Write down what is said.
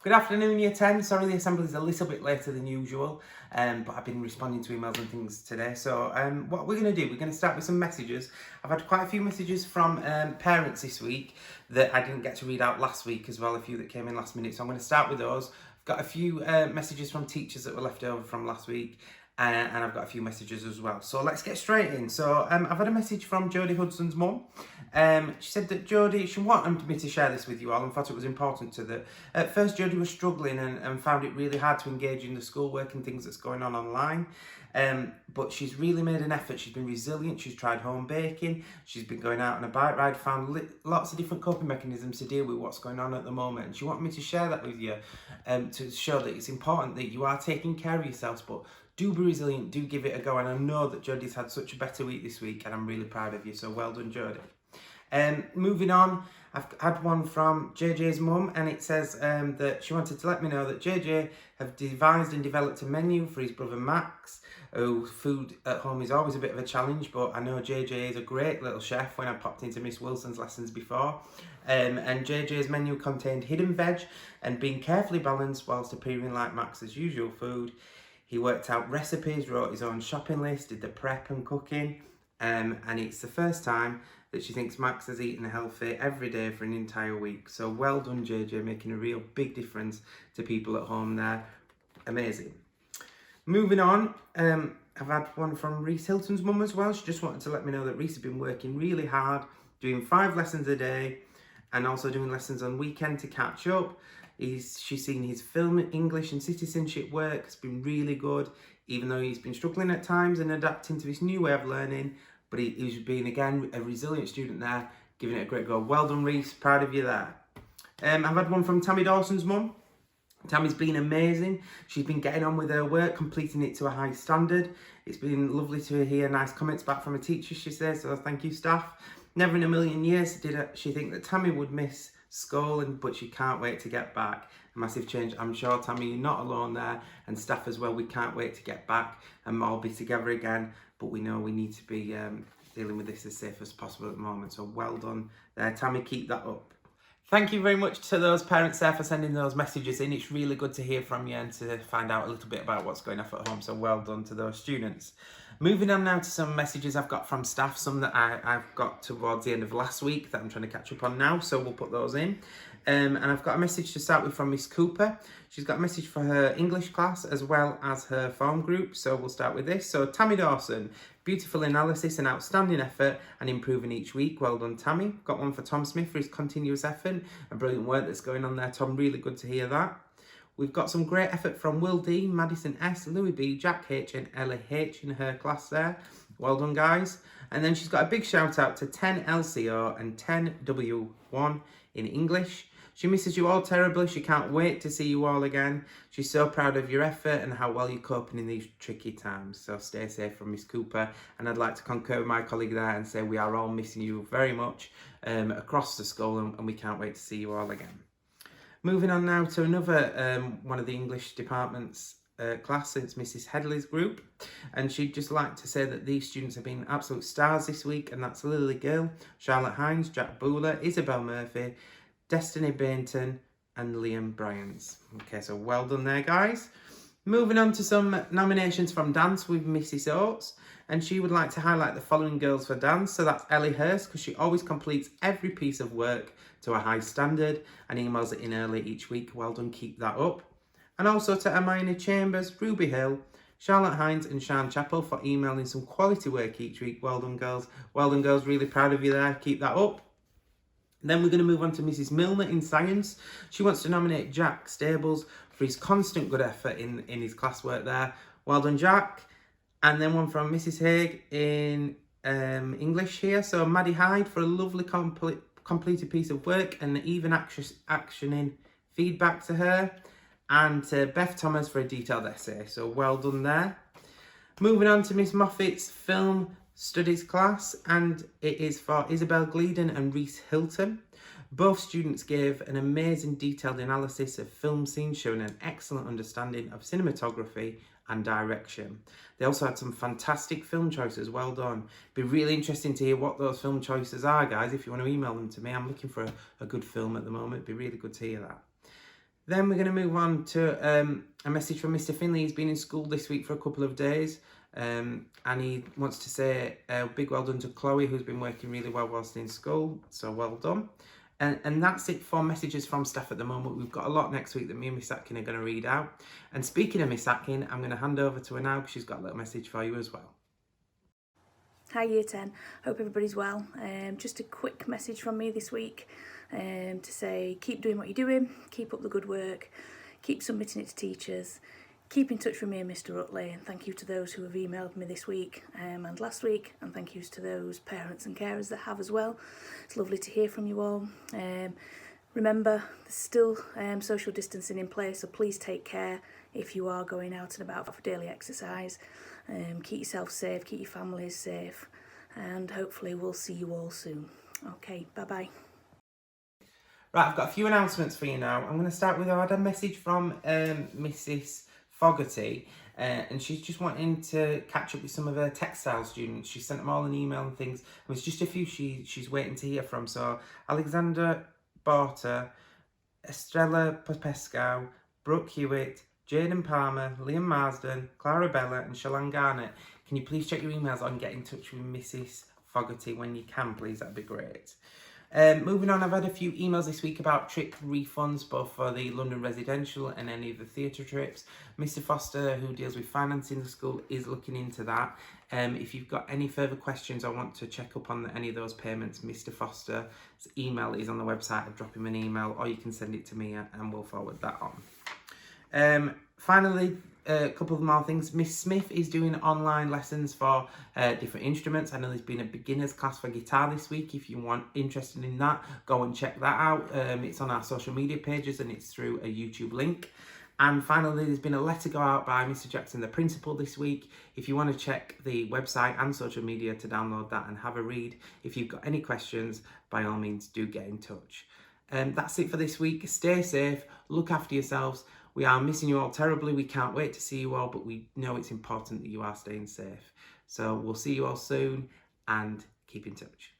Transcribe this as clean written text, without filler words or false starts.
Good afternoon, Year 10. Sorry the assembly is a little bit later than usual, but I've been responding to emails and things today. So what we're going to do, we're going to start with some messages. I've had quite a few messages from parents this week that I didn't get to read out last week as well, a few that came in last minute. So I'm going to start with those. I've got a few messages from teachers that were left over from last week. And I've got a few messages as well. So let's get straight in. So I've had a message from Jodie Hudson's mum. She said that Jodie, she wanted me to share this with you all and thought it was important to that. At first, Jodie was struggling and found it really hard to engage in the schoolwork and things that's going on online. But she's really made an effort. She's been resilient. She's tried home baking. She's been going out on a bike ride, found lots of different coping mechanisms to deal with what's going on at the moment. And she wanted me to share that with you to show that it's important that you are taking care of yourselves, but do be resilient, do give it a go. And I know that Jodie's had such a better week this week and I'm really proud of you. So well done, Jodie. Moving on, I've had one from JJ's mum and it says that she wanted to let me know that JJ have devised and developed a menu for his brother Max, whose food at home is always a bit of a challenge, but I know JJ is a great little chef when I popped into Miss Wilson's lessons before. And JJ's menu contained hidden veg and being carefully balanced whilst appearing like Max's usual food. He worked out recipes, wrote his own shopping list, did the prep and cooking, and it's the first time that she thinks Max has eaten healthy every day for an entire week. So well done, JJ, making a real big difference to people at home there. Amazing. Moving on, I've had one from Reese Hilton's mum as well. She just wanted to let me know that Reese has been working really hard, doing 5 lessons a day, and also doing lessons on weekend to catch up. She's seen his film, English and citizenship work has been really good, even though he's been struggling at times and adapting to this new way of learning. But he's been, again, a resilient student there, giving it a great go. Well done, Reese. Proud of you there. I've had one from Tammy Dawson's mum. Tammy's been amazing. She's been getting on with her work, completing it to a high standard. It's been lovely to hear nice comments back from a teacher, she says, so thank you, staff. Never in a million years did she think that Tammy would miss school, but she can't wait to get back. A massive change. I'm sure, Tammy, you're not alone there, and staff as well. We can't wait to get back and all be together again, but we know we need to be dealing with this as safe as possible at the moment. So well done there, Tammy. Keep that up. Thank you very much to those parents there for sending those messages in. It's really good to hear from you and to find out a little bit about what's going on at home. So well done to those students. Moving on now to some messages I've got from staff, some that I've got towards the end of last week that I'm trying to catch up on now, so we'll put those in. And I've got a message to start with from Miss Cooper. She's got a message for her English class as well as her form group, so we'll start with this. So Tammy Dawson, beautiful analysis and outstanding effort and improving each week. Well done, Tammy. Got one for Tom Smith for his continuous effort and brilliant work that's going on there, Tom. Really good to hear that. We've got some great effort from Will D, Madison S, Louis B, Jack H and Ellie H in her class there. Well done, guys. And then she's got a big shout out to 10 LCO and 10 W1 in English. She misses you all terribly. She can't wait to see you all again. She's so proud of your effort and how well you're coping in these tricky times. So stay safe from Miss Cooper. And I'd like to concur with my colleague there and say we are all missing you very much across the school, and we can't wait to see you all again. Moving on now to another one of the English department's class. It's Mrs Headley's group, and she'd just like to say that these students have been absolute stars this week, and that's Lily Gill, Charlotte Hines, Jack Booler, Isabel Murphy, Destiny Bainton and Liam Bryans. Okay, so well done there, guys. Moving on to some nominations from dance with Mrs Oates, and she would like to highlight the following girls for dance. So that's Ellie Hurst, because she always completes every piece of work to a high standard and emails it in early each week. Well done, keep that up. And also to Hermione Chambers, Ruby Hill, Charlotte Hines and Sian Chappell for emailing some quality work each week. Well done, girls. Well done, girls. Really proud of you there. Keep that up. Then we're going to move on to Mrs Milner in science. She wants to nominate Jack Stables for his constant good effort in his classwork there. Well done, Jack. And then one from Mrs Haig in English here. So Maddie Hyde for a lovely completed piece of work and even actioning feedback to her. And to Beth Thomas for a detailed essay. So well done there. Moving on to Miss Moffat's film studies class, and it is for Isabel Gleeden and Reese Hilton. Both students gave an amazing detailed analysis of film scenes showing an excellent understanding of cinematography and direction. They also had some fantastic film choices. Well done. Be really interesting to hear what those film choices are, guys. If you want to email them to me, I'm looking for a good film at the moment. It'd be really good to hear that. Then we're going to move on to a message from Mr Finley. He's been in school this week for a couple of days, and he wants to say a big well done to Chloe, who's been working really well whilst in school, so well done. And that's it for messages from staff at the moment. We've got a lot next week that me and Miss Atkin are going to read out. And speaking of Miss Atkin, I'm going to hand over to her now because she's got a little message for you as well. Hi Year 10, hope everybody's well. Just a quick message from me this week to say keep doing what you're doing, keep up the good work, keep submitting it to teachers, keep in touch with me and Mr Utley, and thank you to those who have emailed me this week and last week, and thank yous to those parents and carers that have as well. It's lovely to hear from you all. Remember, there's still social distancing in place, so please take care if you are going out and about for daily exercise. Keep yourself safe, keep your families safe, and hopefully we'll see you all soon. Okay, bye-bye. Right, I've got a few announcements for you now. I'm going to start with, I had a message from Mrs Fogarty, and she's just wanting to catch up with some of her textile students. She sent them all an email and things. There's just a few she's waiting to hear from. So Alexander Barter, Estrella Popescu, Brooke Hewitt, Jaden Palmer, Liam Marsden, Clara Bella and Shalane Garnett. Can you please check your emails and get in touch with Mrs Fogarty when you can, please? That'd be great. Moving on, I've had a few emails this week about trip refunds, both for the London residential and any of the theatre trips. Mr Foster, who deals with financing the school, is looking into that. If you've got any further questions or want to check up on any of those payments, Mr Foster's email is on the website. I'll drop him an email, or you can send it to me and we'll forward that on. Finally, a couple of more things. Miss Smith is doing online lessons for different instruments. I know there's been a beginner's class for guitar this week. If you want interested in that, go and check that out. It's on our social media pages and it's through a YouTube link. And finally, there's been a letter go out by Mr Jackson, the principal, this week. If you want to check the website and social media to download that and have a read, if you've got any questions, by all means, do get in touch. That's it for this week. Stay safe, look after yourselves. We are missing you all terribly. We can't wait to see you all, but we know it's important that you are staying safe. So we'll see you all soon and keep in touch.